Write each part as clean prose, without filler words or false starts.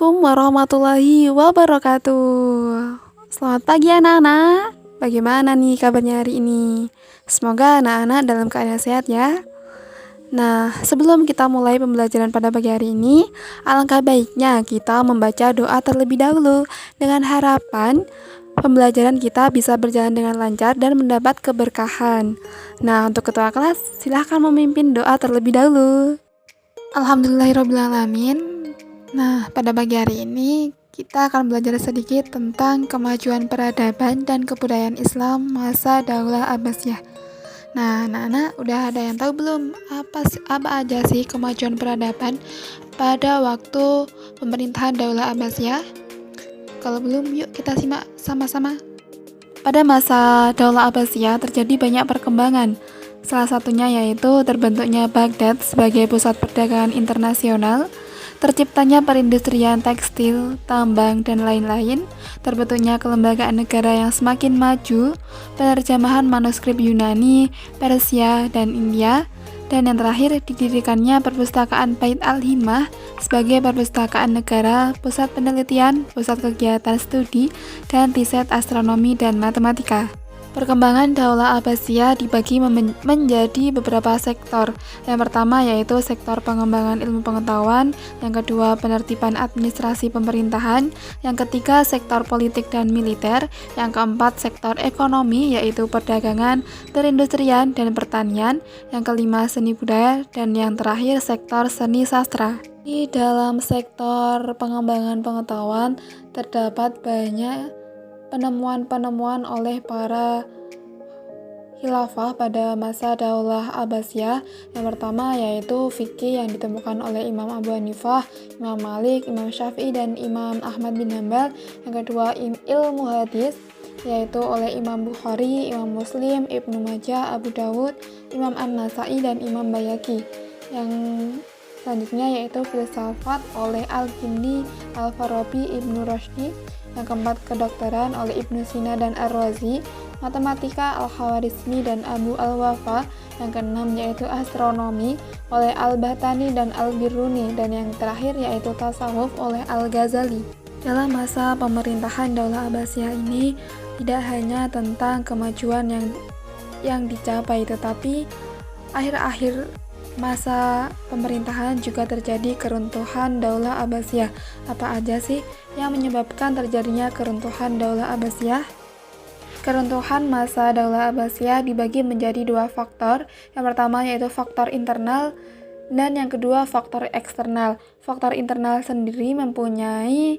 Assalamualaikum warahmatullahi wabarakatuh. Selamat pagi anak-anak. Bagaimana nih kabarnya hari ini? Semoga anak-anak dalam keadaan sehat ya. Nah, sebelum kita mulai pembelajaran pada pagi hari ini, alangkah baiknya kita membaca doa terlebih dahulu dengan harapan pembelajaran kita bisa berjalan dengan lancar dan mendapat keberkahan. Nah, untuk ketua kelas, silahkan memimpin doa terlebih dahulu. Alhamdulillahirrabbilalamin. Nah, pada pagi hari ini kita akan belajar sedikit tentang kemajuan peradaban dan kebudayaan Islam masa Daulah Abbasiyah. Nah, anak-anak udah ada yang tahu belum apa aja sih kemajuan peradaban pada waktu pemerintahan Daulah Abbasiyah? Kalau belum, yuk kita simak sama-sama. Pada masa Daulah Abbasiyah terjadi banyak perkembangan. Salah satunya yaitu terbentuknya Baghdad sebagai pusat perdagangan internasional, terciptanya perindustrian tekstil, tambang, dan lain-lain, terbentuknya kelembagaan negara yang semakin maju, penerjemahan manuskrip Yunani, Persia, dan India, dan yang terakhir didirikannya perpustakaan Bait al-Himmah sebagai perpustakaan negara, pusat penelitian, pusat kegiatan studi, dan riset astronomi dan matematika. Perkembangan Daulah Abbasiyah dibagi menjadi beberapa sektor. Yang pertama yaitu sektor pengembangan ilmu pengetahuan, yang kedua penertiban administrasi pemerintahan, yang ketiga sektor politik dan militer, yang keempat sektor ekonomi yaitu perdagangan, perindustrian, dan pertanian, yang kelima seni budaya, dan yang terakhir sektor seni sastra. Di dalam sektor pengembangan pengetahuan terdapat banyak penemuan-penemuan oleh para khilafah pada masa Daulah Abbasiyah. Yang pertama yaitu fikih yang ditemukan oleh Imam Abu Hanifah, Imam Malik, Imam Syafi'i, dan Imam Ahmad bin Hanbal. Yang kedua ilmu hadis yaitu oleh Imam Bukhari, Imam Muslim, Ibnu Majah, Abu Dawud, Imam An-Nasai, dan Imam Bayhaqi. Yang selanjutnya yaitu filsafat oleh Al-Kindi, Al-Farabi, Ibnu Rushdi. Yang keempat kedokteran oleh Ibnu Sina dan Ar-Razi, matematika Al-Khawarizmi dan Abu Al-Wafa. Yang keenam yaitu astronomi oleh Al-Bahtani dan Al-Biruni, dan yang terakhir yaitu tasawuf oleh Al-Ghazali. Dalam masa pemerintahan Daulah Abbasiyah ini tidak hanya tentang kemajuan yang dicapai, tetapi akhir-akhir masa pemerintahan juga terjadi keruntuhan Daulah Abbasiyah. Apa aja sih yang menyebabkan terjadinya keruntuhan Daulah Abbasiyah? Keruntuhan masa Daulah Abbasiyah dibagi menjadi dua faktor. Yang pertama yaitu faktor internal dan yang kedua faktor eksternal. Faktor internal sendiri mempunyai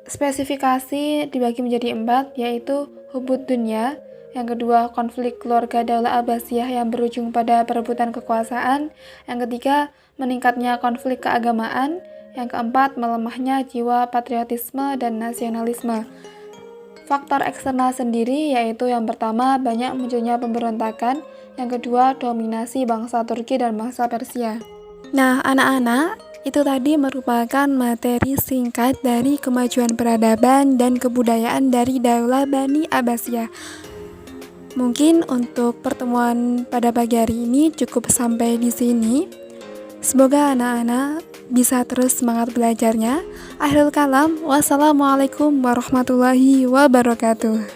spesifikasi dibagi menjadi 4, yaitu hubud dunya. Yang kedua, konflik keluarga Daulah Abbasiyah yang berujung pada perebutan kekuasaan. Yang ketiga, meningkatnya konflik keagamaan. Yang keempat, melemahnya jiwa patriotisme dan nasionalisme. Faktor eksternal sendiri yaitu yang pertama, banyak munculnya pemberontakan. Yang kedua, dominasi bangsa Turki dan bangsa Persia. Nah, anak-anak, itu tadi merupakan materi singkat dari kemajuan peradaban dan kebudayaan dari Daulah Bani Abbasiyah. Mungkin untuk pertemuan pada pagi hari ini cukup sampai di sini. Semoga anak-anak bisa terus semangat belajarnya. Akhirul kalam, wassalamualaikum warahmatullahi wabarakatuh.